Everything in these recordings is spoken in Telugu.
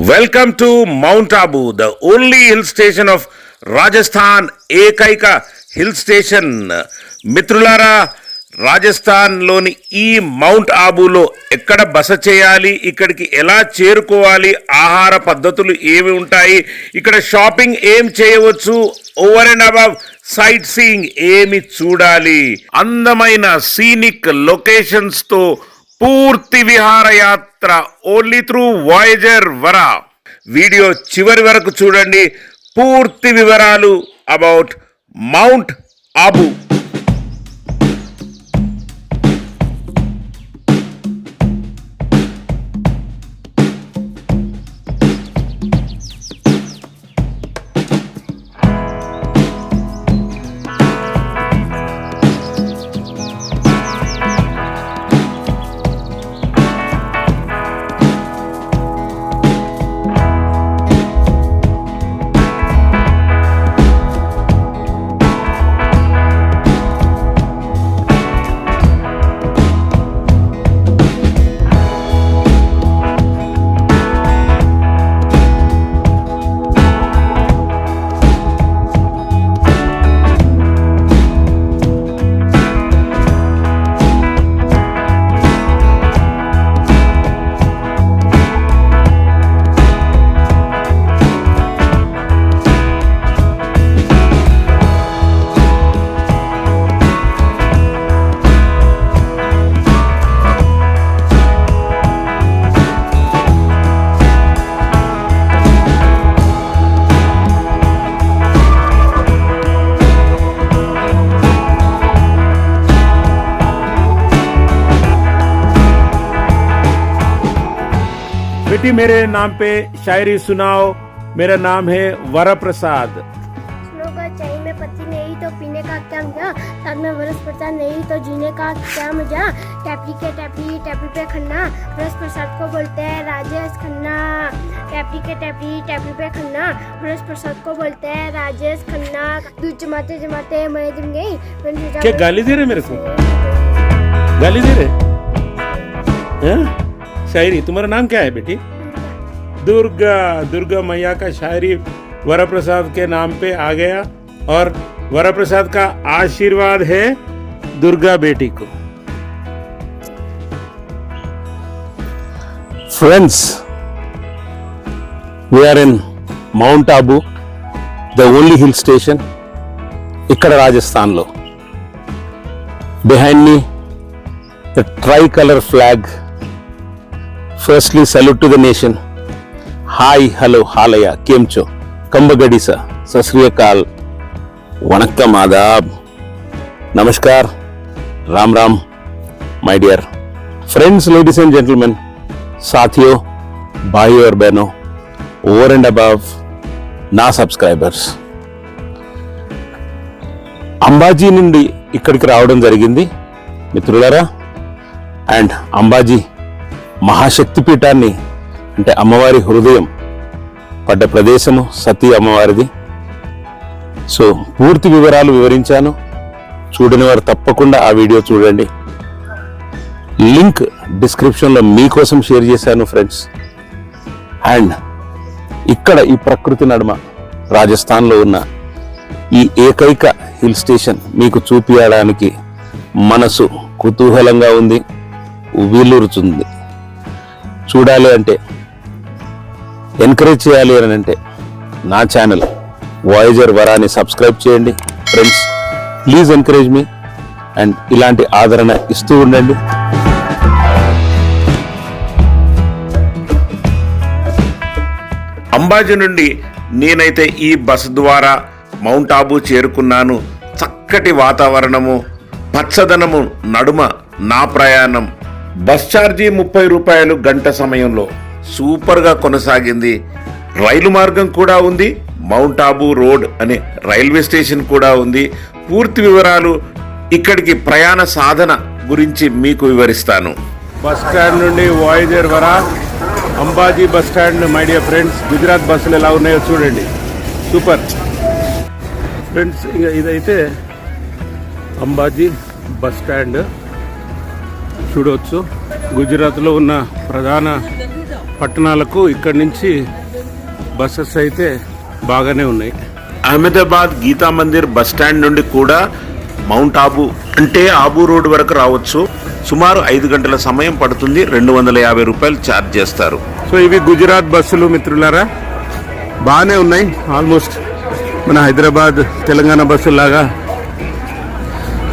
Welcome to Mount Abu, the only hill station of Rajasthan, ఏకైక హిల్ స్టేషన్. మిత్రులారా, రాజస్థాన్లోని ఈ మౌంట్ ఆబూలో ఎక్కడ బస చేయాలి, ఇక్కడికి ఎలా చేరుకోవాలి, ఆహార పద్ధతులు ఏమి ఉంటాయి, ఇక్కడ షాపింగ్ ఏం చేయవచ్చు, over and above sight seeing ఏమి చూడాలి, అందమైన సీనిక్ లొకేషన్స్తో పూర్తి విహారయాత్ర ఓన్లీ త్రూ వాయేజర్ వరా. వీడియో చివరి వరకు చూడండి. పూర్తి వివరాలు అబౌట్ మౌంట్ ఆబూ. बेटी मेरे नाम पे शायरी सुनाओ. मेरा नाम है वरप्रसाद. चाय में पत्ती नहीं तो पीने का क्या मजा, साथ में वरस प्रसाद नहीं तो जीने का क्या मजा. टैपरी के टैपरी पे खन्ना, वरस प्रसाद को बोलते हैं राजेश खन्ना. टैपरी के टैपरी पे खन्ना, वरस प्रसाद को बोलते हैं राजेश खन्ना. दूध जमाते जमाते मैं जम गई. क्या गाली दे रहे मेरे को? गाली दे रहे? शायरी. तुम्हारा नाम क्या है बेटी? दुर्गा. दुर्गा मैया का शायरी वरप्रसाद के नाम पे आ गया और वरप्रसाद का आशीर्वाद है दुर्गा बेटी को. Friends, we are in Mount Abu, the only hill station ikkada Rajasthan lo. Behind me, the tricolor flag. Firstly, salute to the nation. Hi, hello, halaya, kemcho, kambagadisa, sasriyakal, vanakkam, adab, namaskar, ram ram, my dear friends, ladies and gentlemen, साथियों, भाइयों और बहनों, ओवर एंड अबव నా సబ్స్క్రైబర్స్, అంబాజీ నుండి ఇక్కడికి రావడం జరిగింది మిత్రులారా. అండ్ అంబాజీ మహాశక్తిపీఠాన్ని, అంటే అమ్మవారి హృదయం పడ్డ ప్రదేశము సతీ అమ్మవారిది. సో పూర్తి వివరాలు వివరించాను. చూడని వారు తప్పకుండా ఆ వీడియో చూడండి. లింక్ డిస్క్రిప్షన్లో మీకోసం షేర్ చేశాను ఫ్రెండ్స్. అండ్ ఇక్కడ ఈ ప్రకృతి నడుమ రాజస్థాన్లో ఉన్న ఈ ఏకైక హిల్ స్టేషన్ మీకు చూపించడానికి మనసు కుతూహలంగా ఉంది, వీలురుచుంది. చూడాలి అంటే, ఎంకరేజ్ చేయాలి అని అంటే నా ఛానల్ వాయేజర్ వరాని సబ్స్క్రైబ్ చేయండి friends. Please encourage me and ఇలాంటి ఆదరణ ఇస్తూ ఉండండి. అంబాజీ నుండి నేనైతే ఈ బస్ ద్వారా మౌంట్ ఆబూ చేరుకున్నాను. చక్కటి వాతావరణము, పచ్చదనము నడుమ నా ప్రయాణం. బస్ ఛార్జీ 30 రూపాయలు గంట సమయంలో సూపర్గా కొనసాగింది. రైలు మార్గం కూడా ఉంది. మౌంట్ ఆబూ రోడ్ అనే రైల్వే స్టేషన్ కూడా ఉంది. పూర్తి వివరాలు, ఇక్కడికి ప్రయాణ సాధన గురించి మీకు వివరిస్తాను. బస్ స్టాండ్ నుండి వాయేజర్ వరా, Ambaji bus stand. My dear friends, Gujarat బస్సులు ఎలా ఉన్నాయో చూడండి. Super friends. ఇదైతే అంబాజీ బస్ స్టాండ్ చూడవచ్చు. గుజరాత్లో ఉన్న ప్రధాన పట్టణాలకు ఇక్కడి నుంచి బస్సెస్ అయితే బాగానే ఉన్నాయి. అహ్మదాబాద్ గీతా మందిర్ బస్ స్టాండ్ నుండి కూడా మౌంట్ ఆబూ అంటే ఆబూ రోడ్ వరకు రావచ్చు. సుమారు 5 గంటల సమయం పడుతుంది. 250 రూపాయలు ఛార్జ్ చేస్తారు. సో ఇవి గుజరాత్ బస్సులు మిత్రులారా, బాగానే ఉన్నాయి. ఆల్మోస్ట్ మన హైదరాబాద్ తెలంగాణ బస్సులాగా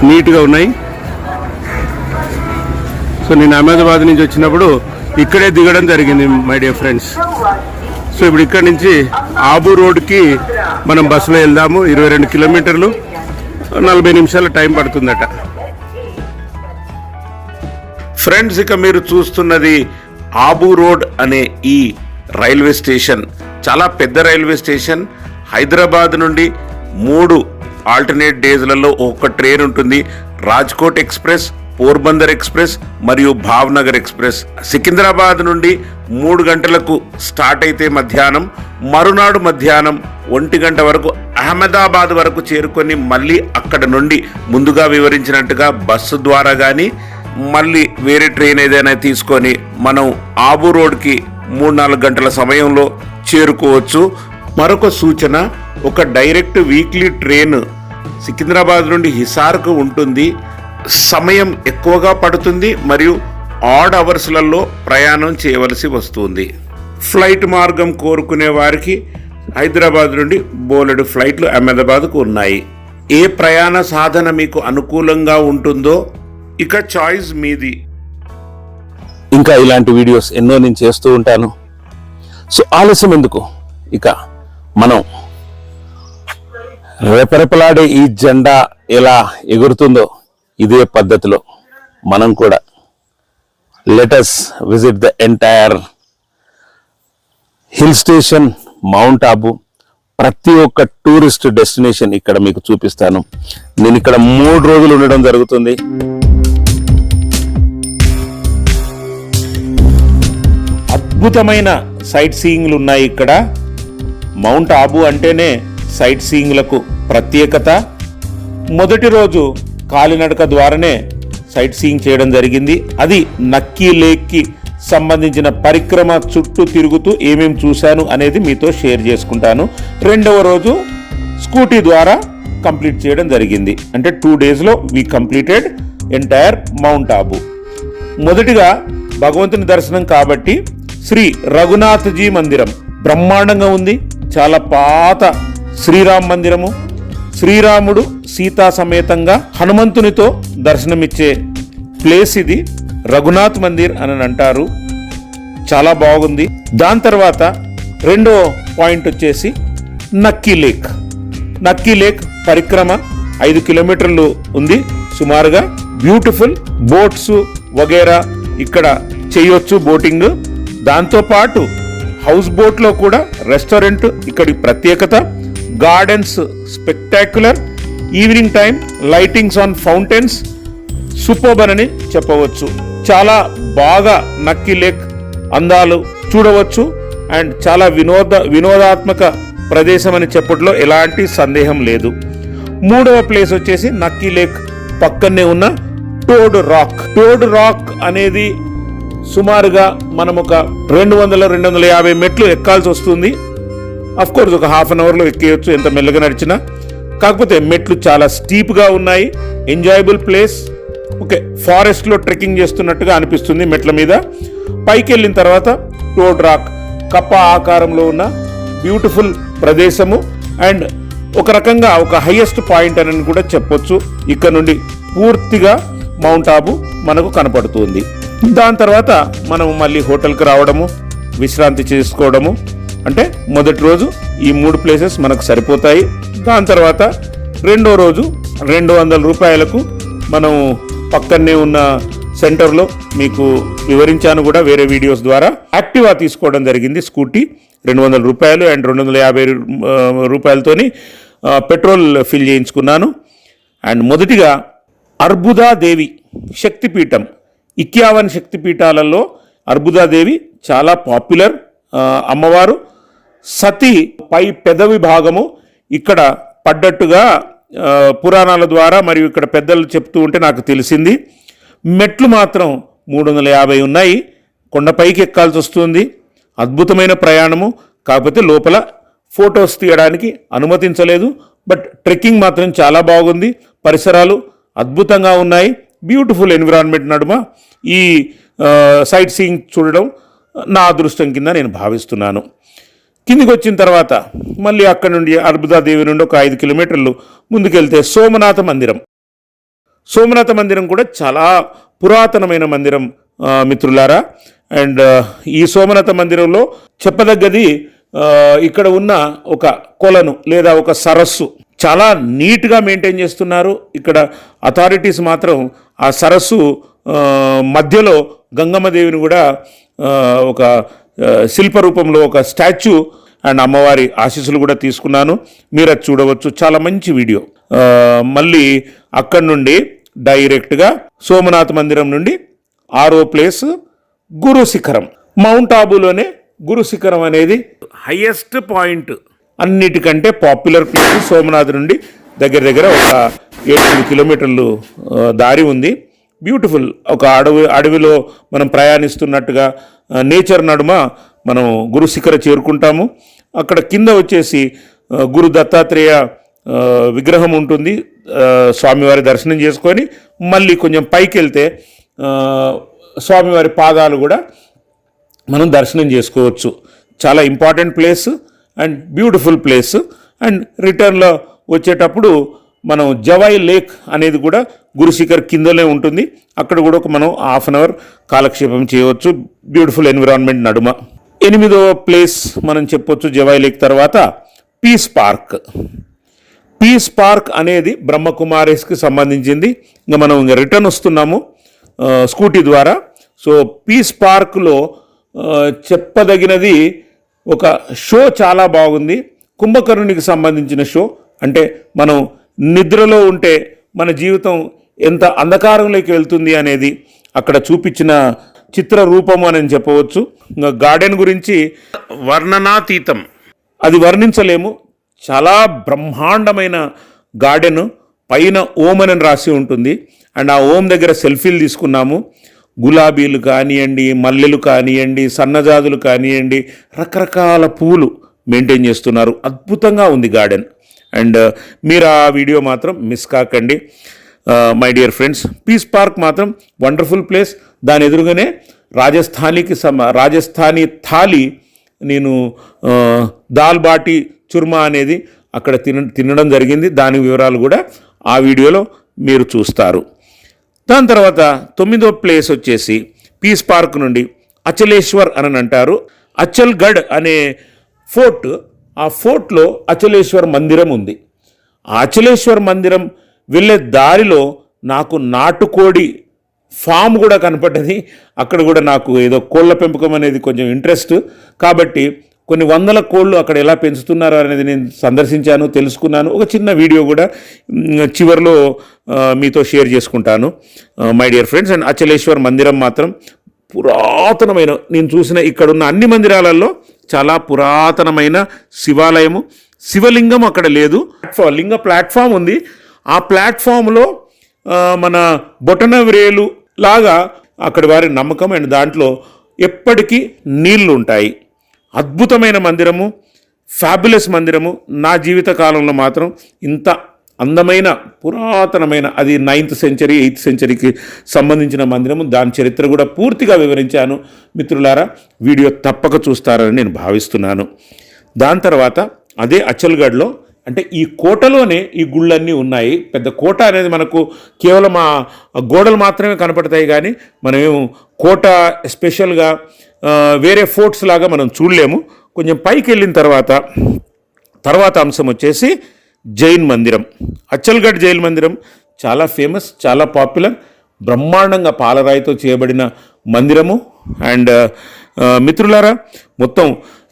నీట్గా ఉన్నాయి. సో నేను అహ్మదాబాద్ నుంచి వచ్చినప్పుడు ఇక్కడే దిగడం జరిగింది మై డియర్ ఫ్రెండ్స్. సో ఇప్పుడు ఇక్కడ నుంచి ఆబూ రోడ్కి మనం బస్సులో వెళ్దాము. 22 కిలోమీటర్లు, 40 నిమిషాల టైం పడుతుందట. ఫ్రెండ్స్, ఇక మీరు చూస్తున్నది ఆబూ రోడ్ అనే ఈ రైల్వే స్టేషన్. చాలా పెద్ద రైల్వే స్టేషన్. హైదరాబాద్ నుండి 3 ఆల్టర్నేట్ డేస్లలో ఒక ట్రైన్ ఉంటుంది. రాజ్కోట్ ఎక్స్ప్రెస్, పోర్బందర్ ఎక్స్ప్రెస్ మరియు భావ్నగర్ ఎక్స్ప్రెస్. సికింద్రాబాద్ నుండి 3 గంటలకు స్టార్ట్ అయితే మధ్యాహ్నం, మరునాడు మధ్యాహ్నం 1 గంట వరకు అహ్మదాబాద్ వరకు చేరుకొని మళ్ళీ అక్కడ నుండి ముందుగా వివరించినట్టుగా బస్సు ద్వారా కానీ మళ్ళీ వేరే ట్రైన్ ఏదైనా తీసుకొని మనం ఆబూ రోడ్కి 3-4 గంటల సమయంలో చేరుకోవచ్చు. మరొక సూచన, ఒక డైరెక్ట్ వీక్లీ ట్రైన్ సికింద్రాబాద్ నుండి హిసార్కు ఉంటుంది. సమయం ఎక్కువగా పడుతుంది మరియు ఆడ్ అవర్స్లలో ప్రయాణం చేయవలసి వస్తుంది. ఫ్లైట్ మార్గం కోరుకునే వారికి హైదరాబాద్ నుండి బోలెడు ఫ్లైట్లు అహ్మదాబాద్కు ఉన్నాయి. ఏ ప్రయాణ సాధన మీకు అనుకూలంగా ఉంటుందో ఇక చాయిస్ మీది. ఇంకా ఇలాంటి వీడియోస్ ఎన్నో నేను చేస్తూ ఉంటాను. సో ఆలస్యం ఎందుకు, ఇక మనం రెపరెపలాడే ఈ జెండా ఎలా ఎగురుతుందో ఇదే పద్ధతిలో మనం కూడా let us visit the entire hill station mount Abu. ప్రతి ఒక్క టూరిస్ట్ డెస్టినేషన్ ఇక్కడ మీకు చూపిస్తాను. నేను ఇక్కడ 3 రోజులు ఉండడం జరుగుతుంది. అద్భుతమైన సైట్ సీయింగ్లు ఉన్నాయి ఇక్కడ. మౌంట్ ఆబూ అంటేనే సైట్ సీయింగ్లకు ప్రత్యేకత. మొదటి రోజు కాలినడక ద్వారానే సైట్ సీయింగ్ చేయడం జరిగింది. అది నక్కీ లేక్కి సంబంధించిన పరిక్రమ చుట్టూ తిరుగుతూ ఏమేం చూశాను అనేది మీతో షేర్ చేసుకుంటాను. రెండవ రోజు స్కూటీ ద్వారా కంప్లీట్ చేయడం జరిగింది. అంటే 2 డేస్లో వి కంప్లీటెడ్ ఎంటైర్ మౌంట్ ఆబూ. మొదటిగా భగవంతుని దర్శనం కాబట్టి శ్రీ రఘునాథజీ మందిరం బ్రహ్మాండంగా ఉంది. చాలా పాత శ్రీరామ్ మందిరము. శ్రీరాముడు సీతా సమేతంగా హనుమంతునితో దర్శనమిచ్చే ప్లేస్ ఇది. రఘునాథ్ మందిర్ అని అంటారు. చాలా బాగుంది. దాని తర్వాత రెండో పాయింట్ వచ్చేసి నక్కీ లేక్. నక్కీ లేక్ పరిక్రమ 5 కిలోమీటర్లు ఉంది సుమారుగా. బ్యూటిఫుల్ బోట్స్ వగేరా ఇక్కడ చేయొచ్చు, బోటింగ్. దాంతోపాటు హౌస్ బోట్లో కూడా రెస్టారెంట్ ఇక్కడి ప్రత్యేకత. Gardens spectacular. Evening time lightings on fountains superb అని చెప్పవచ్చు. చాలా బాగా నక్కీ లేక్ అందాలు చూడవచ్చు. అండ్ చాలా వినోదాత్మక ప్రదేశం అని చెప్పట్లో ఎలాంటి సందేహం లేదు. మూడవ ప్లేస్ వచ్చేసి నక్కీ లేక్ పక్కనే ఉన్న టోడ్ రాక్. టోడ్ రాక్ అనేది సుమారుగా మనం ఒక 200-250 మెట్లు ఎక్కాల్సి వస్తుంది. అఫ్ కోర్స్ ఒక హాఫ్ అన్ అవర్లో ఎక్కేయచ్చు ఎంత మెల్లగా నడిచినా. కాకపోతే మెట్లు చాలా స్టీప్గా ఉన్నాయి. Enjoyable place. ఓకే, ఫారెస్ట్లో ట్రెక్కింగ్ చేస్తున్నట్టుగా అనిపిస్తుంది మెట్ల మీద. పైకి వెళ్ళిన తర్వాత టోడ్ రాక్ కప్ప ఆకారంలో ఉన్న బ్యూటిఫుల్ ప్రదేశము. అండ్ ఒక రకంగా ఒక హైయెస్ట్ పాయింట్ అని కూడా చెప్పొచ్చు. ఇక్కడ నుండి పూర్తిగా మౌంట్ ఆబూ మనకు కనపడుతుంది. దాని తర్వాత మనం మళ్ళీ హోటల్కి రావడము, విశ్రాంతి చేసుకోవడము. అంటే మొదటి రోజు ఈ 3 ప్లేసెస్ మనకు సరిపోతాయి. దాని తర్వాత రెండో రోజు 200 రూపాయలకు మనం పక్కనే ఉన్న సెంటర్లో మీకు వివరించాను కూడా వేరే వీడియోస్ ద్వారా. యాక్టివా తీసుకోవడం జరిగింది. స్కూటీ 200 రూపాయలు అండ్ 250 రూపాయలతోని పెట్రోల్ ఫిల్ చేయించుకున్నాను. అండ్ మొదటిగా అర్బుదాదేవి శక్తిపీఠం. 51 శక్తిపీఠాలలో అర్బుదాదేవి చాలా పాపులర్ అమ్మవారు. సతి పై పెదవి భాగము ఇక్కడ పడ్డట్టుగా పురాణాల ద్వారా మరియు ఇక్కడ పెద్దలు చెప్తూ ఉంటే నాకు తెలిసింది. మెట్లు మాత్రం 350 ఉన్నాయి. కొండపైకి ఎక్కాల్సి వస్తుంది. అద్భుతమైన ప్రయాణము. కాకపోతే లోపల ఫొటోస్ తీయడానికి అనుమతించలేదు. బట్ ట్రెక్కింగ్ మాత్రం చాలా బాగుంది, పరిసరాలు అద్భుతంగా ఉన్నాయి. బ్యూటిఫుల్ ఎన్విరాన్మెంట్ నడుమ ఈ సైట్ సీయింగ్ చూడడం నా అదృష్టం కింద నేను భావిస్తున్నాను. కిందికి వచ్చిన తర్వాత మళ్ళీ అక్కడ నుండి అర్బుదాదేవి నుండి ఒక 5 కిలోమీటర్లు ముందుకెళ్తే సోమనాథ మందిరం. సోమనాథ మందిరం కూడా చాలా పురాతనమైన మందిరం మిత్రులారా. అండ్ ఈ సోమనాథ మందిరంలో చెప్పదగ్గది ఇక్కడ ఉన్న ఒక కొలను లేదా ఒక సరస్సు చాలా నీట్గా మెయింటైన్ చేస్తున్నారు. ఇక్కడ అథారిటీస్ మాత్రం ఆ సరస్సు మధ్యలో గంగమ్మదేవిని కూడా ఒక శిల్ప రూపంలో ఒక స్టాచ్యూ అండ్ అమ్మవారి ఆశీస్సులు కూడా తీసుకున్నాను. మీరు అది చూడవచ్చు, చాలా మంచి వీడియో. మళ్ళీ అక్కడి నుండి డైరెక్ట్గా సోమనాథ మందిరం నుండి 6వ ప్లేస్ గురు శిఖరం. మౌంట్ ఆబూలోనే గురు శిఖరం అనేది హైయెస్ట్ పాయింట్, అన్నిటికంటే పాపులర్ ప్లేస్. సోమనాథ్ నుండి దగ్గర ఒక 7 కిలోమీటర్లు దారి ఉంది. బ్యూటిఫుల్, ఒక అడవిలో మనం ప్రయాణిస్తున్నట్టుగా నేచర్ నడుమ మనం గురు శిఖర చేరుకుంటాము. అక్కడ కింద వచ్చేసి గురు దత్తాత్రేయ విగ్రహం ఉంటుంది. స్వామివారి దర్శనం చేసుకొని మళ్ళీ కొంచెం పైకి వెళ్తే స్వామివారి పాదాలు కూడా మనం దర్శనం చేసుకోవచ్చు. చాలా important place and beautiful place. And రిటర్న్లో వచ్చేటప్పుడు మనం జవాయి లేక్ అనేది కూడా గురుశిఖర్ కిందనే ఉంటుంది. అక్కడ కూడా మనం ½ అవర్ కాలక్షేపం చేయవచ్చు బ్యూటిఫుల్ ఎన్విరాన్మెంట్ నడుమ. 8వ ప్లేస్ మనం చెప్పొచ్చు జవాయి లేక్ తర్వాత పీస్ పార్క్. పీస్ పార్క్ అనేది బ్రహ్మకుమారిస్కి సంబంధించింది. ఇంకా మనం రిటర్న్ వస్తున్నాము స్కూటీ ద్వారా. సో పీస్ పార్క్లో చెప్పదగినది ఒక షో చాలా బాగుంది. కుంభకర్ణునికి సంబంధించిన షో. అంటే మనం నిద్రలో ఉంటే మన జీవితం ఎంత అంధకారంలోకి వెళ్తుంది అనేది అక్కడ చూపించిన చిత్ర రూపము అని చెప్పవచ్చు. గార్డెన్ గురించి వర్ణనాతీతం, అది వర్ణించలేము. చాలా బ్రహ్మాండమైన గార్డెన్. పైన ఓం అని రాసి ఉంటుంది. అండ్ ఆ ఓం దగ్గర సెల్ఫీలు తీసుకున్నాము. గులాబీలు కానివ్వండి, మల్లెలు కానివ్వండి, సన్నజాజులు కానివ్వండి, రకరకాల పూలు మెయింటైన్ చేస్తున్నారు. అద్భుతంగా ఉంది గార్డెన్. అండ్ మీరు ఆ వీడియో మాత్రం మిస్ కాకండి my dear friends. Peace park మాత్రం వండర్ఫుల్ ప్లేస్. దాని ఎదురుగానే రాజస్థానీ థాలీ, నేను దాల్ బాటీ చుర్మా అనేది అక్కడ తినడం జరిగింది. దాని వివరాలు కూడా ఆ వీడియోలో మీరు చూస్తారు. దాని తర్వాత 9వ ప్లేస్ వచ్చేసి పీస్ పార్క్ నుండి అచలేశ్వర్ అని అంటారు. అచల్గఢ్ అనే ఫోర్ట్, ఆ ఫోర్ట్లో అచలేశ్వర్ మందిరం ఉంది. ఆ అచలేశ్వర్ మందిరం వెళ్ళే దారిలో నాకు నాటుకోడి ఫామ్ కూడా కనపడ్డది. అక్కడ కూడా నాకు ఏదో కోళ్ళ పెంపకం అనేది కొంచెం ఇంట్రెస్ట్ కాబట్టి కొన్ని వందల కోళ్ళు అక్కడ ఎలా పెంచుతున్నారో అనేది నేను సందర్శించాను, తెలుసుకున్నాను. ఒక చిన్న వీడియో కూడా చివరిలో మీతో షేర్ చేసుకుంటాను my dear friends. And Achaleshwar మందిరం మాత్రం పురాతనమైన, నేను చూసిన ఇక్కడున్న అన్ని మందిరాలలో చాలా పురాతనమైన శివాలయము. శివలింగం అక్కడ లేదు, లింగ ప్లాట్ఫామ్ ఉంది. ఆ ప్లాట్ఫామ్లో మన బొటనవ్రేలు లాగా అక్కడి వారి నమ్మకం. అండ్ దాంట్లో ఎప్పటికీ నీళ్లు ఉంటాయి. అద్భుతమైన మందిరము, ఫ్యాబులస్ మందిరము. నా జీవిత కాలంలో మాత్రం ఇంత అందమైన పురాతనమైన, అది 9th సెంచరీ 8th సెంచరీకి సంబంధించిన మందిరము. దాని చరిత్ర కూడా పూర్తిగా వివరించాను మిత్రులారా. వీడియో తప్పక చూస్తారని నేను భావిస్తున్నాను. దాని తర్వాత అదే అచల్గఢ్లో, అంటే ఈ కోటలోనే ఈ గుళ్ళన్నీ ఉన్నాయి. పెద్ద కోట అనేది మనకు కేవలం ఆ గోడలు మాత్రమే కనపడతాయి, కానీ మనమేం కోట స్పెషల్గా వేరే ఫోర్ట్స్ లాగా మనం చూడలేము. కొంచెం పైకి వెళ్ళిన తర్వాత అంశం వచ్చేసి జైన్ మందిరం. అచల్గఢ్ జైన్ మందిరం చాలా ఫేమస్, చాలా పాపులర్. బ్రహ్మాండంగా పాలరాయితో చేయబడిన మందిరము. అండ్ మిత్రులారా, మొత్తం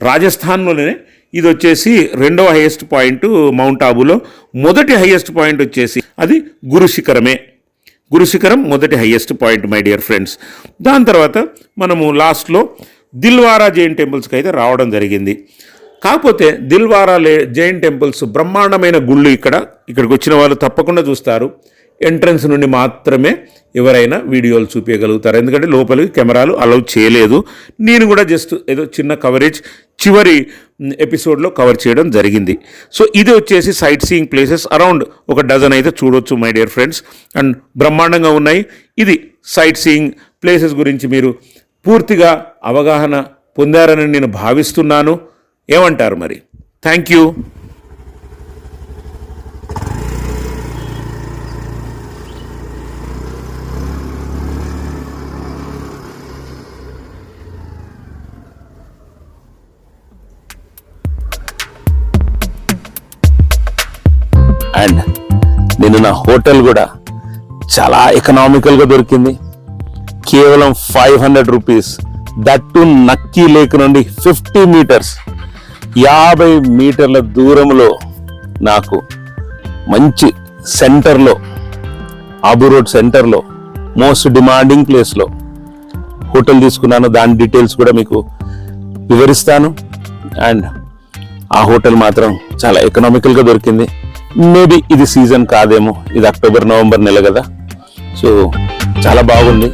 రాజస్థాన్లోనే ఇది వచ్చేసి 2వ హైయెస్ట్ పాయింట్ మౌంట్ ఆబూలో. మొదటి హైయెస్ట్ పాయింట్ వచ్చేసి అది గురుశిఖరమే. గురుశిఖరం మొదటి highest point my dear friends. దాని తర్వాత మనము లాస్ట్లో దిల్వారా జైన్ టెంపుల్స్కి అయితే రావడం జరిగింది. కాకపోతే దిల్వారా జైన్ టెంపుల్స్ బ్రహ్మాండమైన గుళ్ళు. ఇక్కడికి వచ్చిన వాళ్ళు తప్పకుండా చూస్తారు. ఎంట్రన్స్ నుండి మాత్రమే ఎవరైనా వీడియోలు చూపించగలుగుతారు. ఎందుకంటే లోపలికి కెమెరాలు అలౌ చేయలేదు. నేను కూడా జస్ట్ ఏదో చిన్న కవరేజ్ చివరి ఎపిసోడ్లో కవర్ చేయడం జరిగింది. సో ఇది వచ్చేసి సైట్ సీయింగ్ ప్లేసెస్ అరౌండ్ ఒక డజన్ అయితే చూడొచ్చు మై డియర్ ఫ్రెండ్స్. అండ్ బ్రహ్మాండంగా ఉన్నాయి. ఇది సైట్ సీయింగ్ ప్లేసెస్ గురించి మీరు పూర్తిగా అవగాహన పొందారని నేను భావిస్తున్నాను. ఏమంటారు మరి? Thank you. అండ్ నేను నా హోటల్ కూడా చాలా ఎకనామికల్గా దొరికింది. కేవలం 500 రూపీస్, దట్ టు నక్కీ లేక్ నుండి 50 మీటర్స్, 50 మీటర్ల దూరంలో నాకు మంచి సెంటర్లో, ఆబూ రోడ్ సెంటర్లో మోస్ట్ డిమాండింగ్ ప్లేస్లో హోటల్ తీసుకున్నాను. దాని డీటెయిల్స్ కూడా మీకు వివరిస్తాను. అండ్ ఆ హోటల్ మాత్రం చాలా ఎకనామికల్గా దొరికింది. మేబీ ఇది సీజన్ కాదేమో, ఇది అక్టోబర్ నవంబర్ నెల కదా, సో చాలా బాగుంది.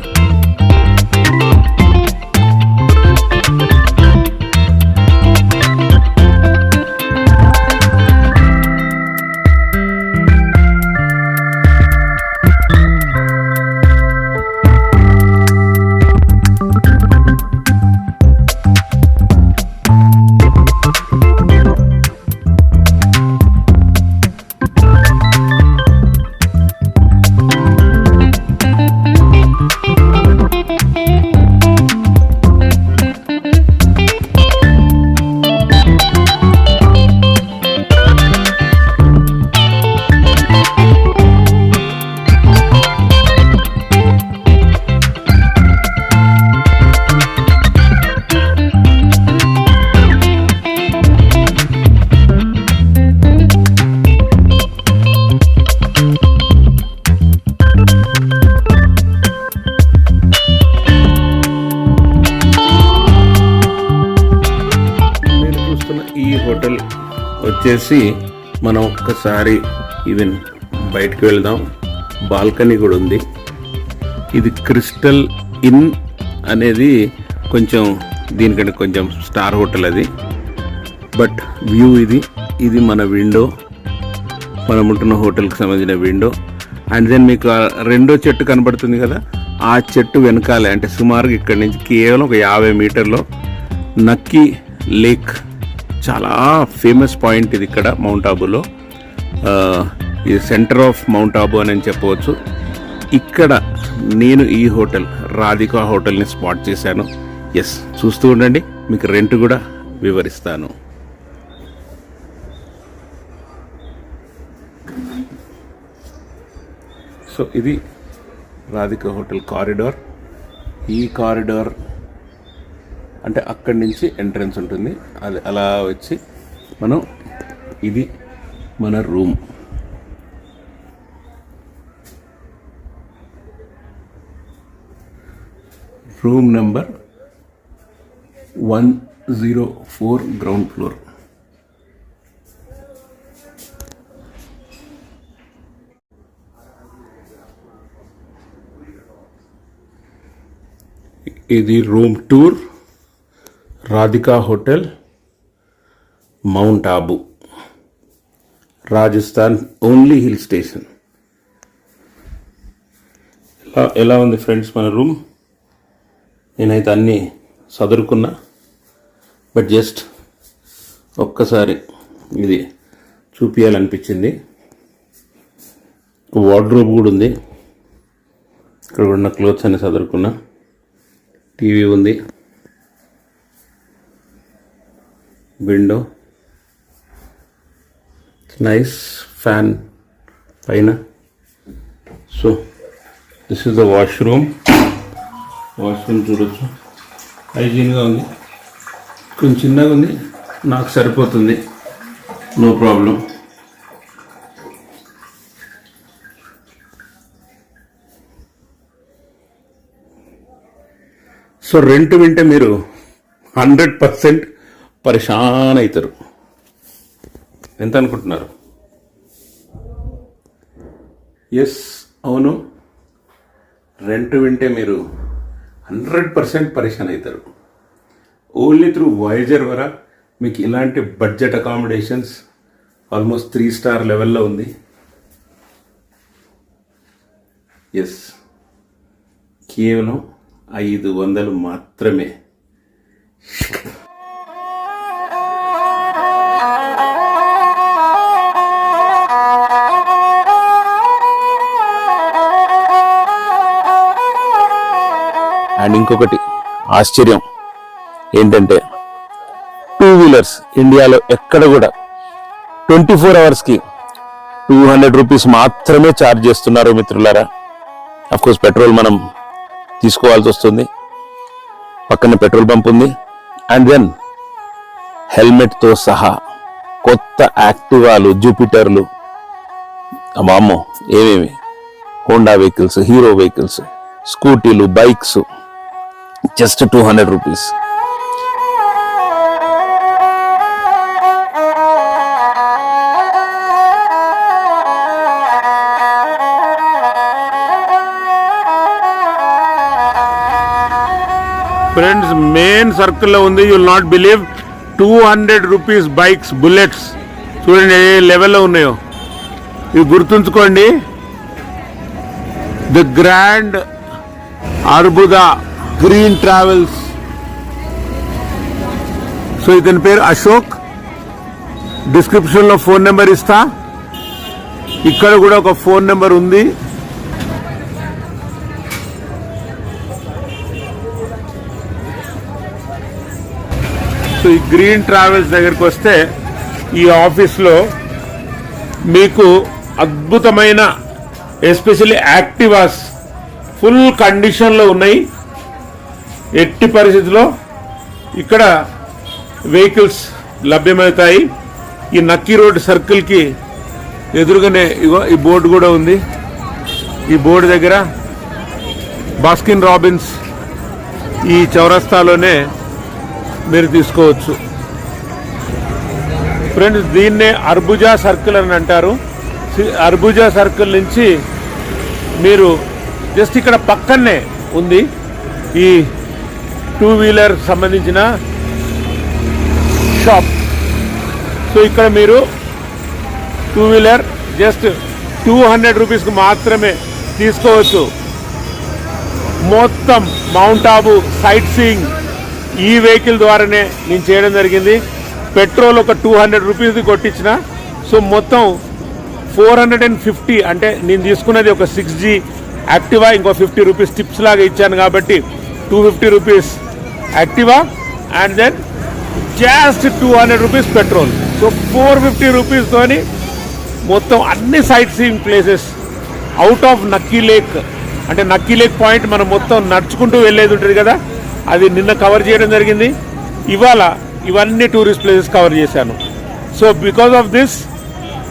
హోటల్ వచ్చేసి మనం ఒక్కసారి ఈవెన్ బయటకు వెళ్దాం. బాల్కనీ కూడా ఉంది. ఇది క్రిస్టల్ ఇన్ అనేది కొంచెం దీనికంటే కొంచెం స్టార్ హోటల్ అది. బట్ వ్యూ ఇది మన విండో, మనం ఉంటున్న హోటల్కి సంబంధించిన విండో. అండ్ దెన్ మీకు రెండో చెట్టు కనబడుతుంది కదా, ఆ చెట్టు వెనకాలే అంటే సుమారుగా ఇక్కడి నుంచి కేవలం ఒక 50 మీటర్లో నక్కీ లేక్, చాలా ఫేమస్ పాయింట్ ఇది ఇక్కడ మౌంట్ ఆబూలో. ఇది సెంటర్ ఆఫ్ మౌంట్ ఆబూ అని చెప్పవచ్చు. ఇక్కడ నేను ఈ హోటల్ రాధికా హోటల్ని స్పాట్ చేశాను. ఎస్, చూస్తూ ఉండండి, మీకు రెంట్ కూడా వివరిస్తాను. సో ఇది రాధికా హోటల్ కారిడార్. ఈ కారిడార్ అంటే అక్కడి నుంచి ఎంట్రన్స్ ఉంటుంది. అది అలా వచ్చి మనం, ఇది మన room. Room number 104 ground floor. ఇది room tour, Radhika hotel, mount Abu, Rajasthan only hill station. ఎలా ఉంది ఫ్రెండ్స్ మన రూమ్? నేనైతే అన్నీ సదురుకున్నా, బట్ జస్ట్ ఒక్కసారి ఇది చూపించాలనిపించింది. వార్డ్రోబ్ కూడా ఉంది. ఇక్కడ ఉన్న క్లోత్స్ అన్ని సదురుకున్నా. టీవీ ఉంది, విండో, నైస్ ఫ్యాన్ పైన. So this is the washroom. Washroom చూడొచ్చు, హైజీన్గా ఉంది. కొంచెం చిన్నగా ఉంది, నాకు సరిపోతుంది, నో ప్రాబ్లం. సో రెంట్ వింటే మీరు 100% పరిశాన్ అవుతారు. ఎంత అనుకుంటున్నారు? ఎస్, అవును, రెంట్ వింటే మీరు 100% పరిశాన్ అవుతారు. ఓన్లీ త్రూ వాయేజర్ వరా మీకు ఇలాంటి బడ్జెట్ అకామిడేషన్స్ ఆల్మోస్ట్ 3 స్టార్ లెవెల్లో ఉంది. ఎస్, కేవలం 500 మాత్రమే. అండ్ ఇంకొకటి ఆశ్చర్యం ఏంటంటే 2 వీలర్స్ ఇండియాలో ఎక్కడ కూడా 24 అవర్స్కి 200 రూపీస్ మాత్రమే ఛార్జ్ చేస్తున్నారు మిత్రులారా. అఫ్కోర్స్ పెట్రోల్ మనం తీసుకోవాల్సి వస్తుంది, పక్కన పెట్రోల్ పంప్ ఉంది. అండ్ దెన్ హెల్మెట్తో సహా కొత్త యాక్టివాలు, జూపిటర్లు, అమ్మో ఏమేమి, హోండా వెహికల్స్, హీరో వెహికల్స్, స్కూటీలు, bikes, just 200 rupees. Friends, main సర్కిల్లో ఉంది. You will not believe, 200 rupees bikes, bullets చూడండి ఏ లెవెల్లో ఉన్నాయో. ఇవి గుర్తుంచుకోండి. The grand Arbuda green travels. So ఇతని పేరు అశోక్. డిస్క్రిప్షన్లో ఫోన్ నెంబర్ ఇస్తా. ఇక్కడ కూడా ఒక ఫోన్ నెంబర్ ఉంది. సో ఈ గ్రీన్ ట్రావెల్స్ దగ్గరికి వస్తే ఈ ఆఫీస్లో మీకు అద్భుతమైన ఎస్పెషల్లీ యాక్టివాస్ ఫుల్ కండిషన్లో ఉన్నాయి. ఎట్టి పరిస్థితుల్లో ఇక్కడ వెహికల్స్ లభ్యమవుతాయి. ఈ నక్కీ రోడ్ సర్కిల్కి ఎదురుగానే ఇగో ఈ బోర్డు కూడా ఉంది. ఈ బోర్డు దగ్గర బాస్కిన్ రాబిన్స్ ఈ చౌరస్తాలోనే మీరు తీసుకోవచ్చు. ఫ్రెండ్స్, దీన్నే అర్బుజా సర్కిల్ అని అంటారు. అర్బుజా సర్కిల్ నుంచి మీరు జస్ట్ ఇక్కడ పక్కనే ఉంది ఈ 2 వీలర్ సంబంధించిన షాప్. సో ఇక్కడ మీరు 2 వీలర్ జస్ట్ 200 రూపీస్కి మాత్రమే తీసుకోవచ్చు. మొత్తం మౌంట్ ఆబు సైట్ సీయింగ్ ఈ వెహికల్ ద్వారానే నేను చేయడం జరిగింది. పెట్రోల్ ఒక 200 రూపీస్ది కొట్టించిన. సో మొత్తం 450, అంటే నేను తీసుకున్నది ఒక 6G యాక్టివా, ఇంకో 50 రూపీస్ టిప్స్ లాగా ఇచ్చాను కాబట్టి 250 rupees Activa and then just 200 rupees petrol. So 450 రూపీస్తోని మొత్తం అన్ని sightseeing places out of Nakki lake. అంటే నక్కీ లేక్ పాయింట్ మనం మొత్తం నడుచుకుంటూ వెళ్ళేది ఉంటుంది కదా, అది నిన్న కవర్ చేయడం జరిగింది. ఇవాళ ఇవన్నీ టూరిస్ట్ ప్లేసెస్ కవర్ చేశాను. సో బికాజ్ ఆఫ్ దిస్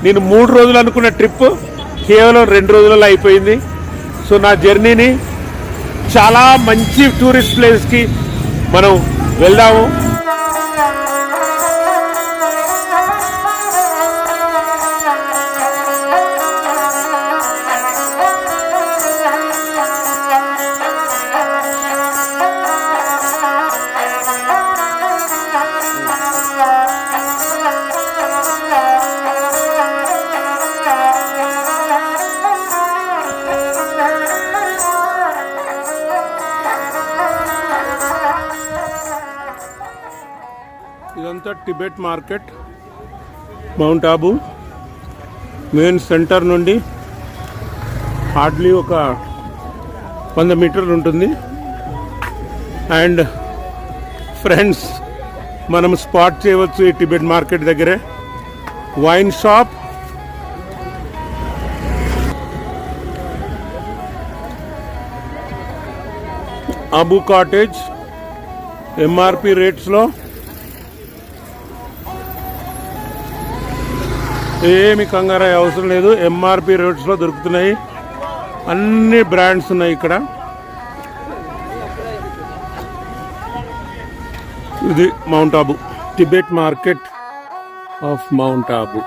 నేను 3 రోజులు అనుకున్న ట్రిప్ కేవలం 2 రోజులలో అయిపోయింది. సో నా జర్నీని చాలా మంచి టూరిస్ట్ ప్లేస్కి మనం వెళ్దాము. ఇదంతా Tibet market, mount Abu main centre నుండి హార్డ్లీ ఒక 100 మీటర్లు ఉంటుంది. అండ్ ఫ్రెండ్స్, మనం స్పాట్ చేయవచ్చు ఈ టిబెట్ మార్కెట్ దగ్గరే wine shop, Abu cottage MRP రేట్స్లో. ఏమి కంగారు అవసరం లేదు, ఎంఆర్పి రేట్స్లో దొరుకుతున్నాయి. అన్ని బ్రాండ్స్ ఉన్నాయి ఇక్కడ. ఇది mount Abu, Tibet market of mount Abu.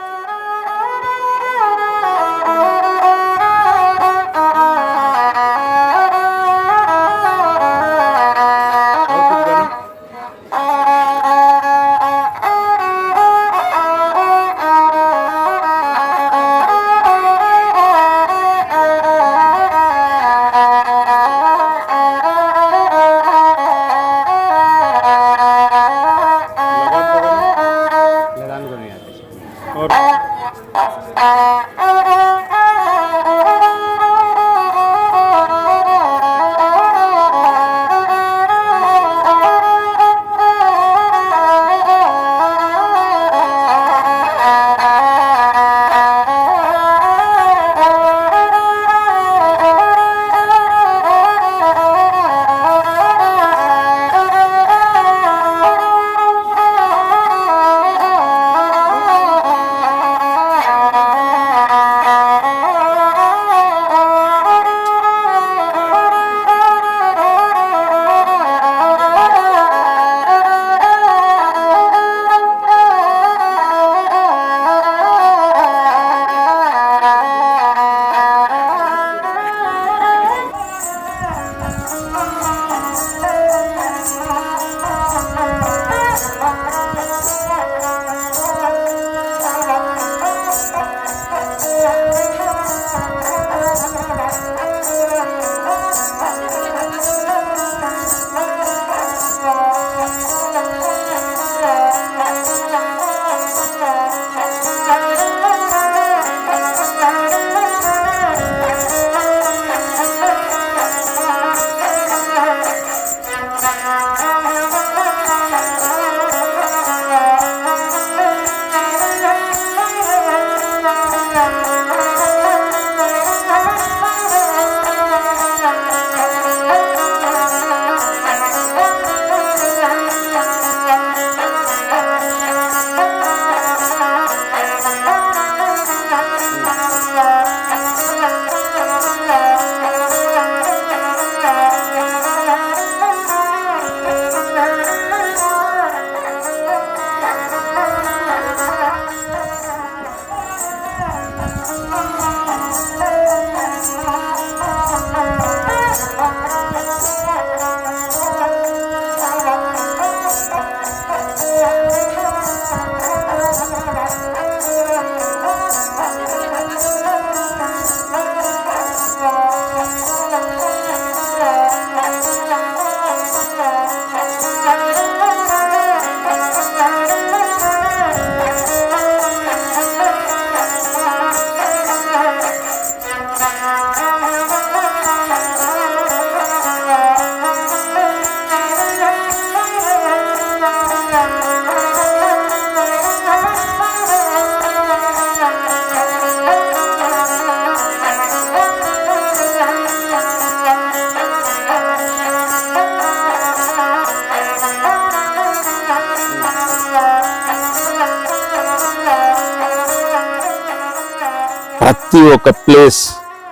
ప్రతి ఒక్క place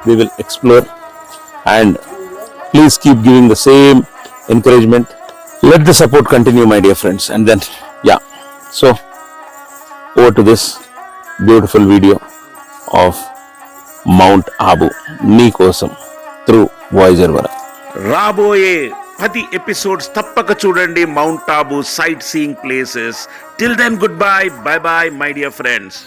we will explore, and please keep giving the same encouragement. Let the support continue, my dear friends. And then so over to this beautiful video of Mount Abu నీ కోసం through Voyager Vara. రాబోయే 10 ఎపిసోడ్స్ తప్పక చూడండి mount Abu sightseeing places. Till then goodbye my dear friends.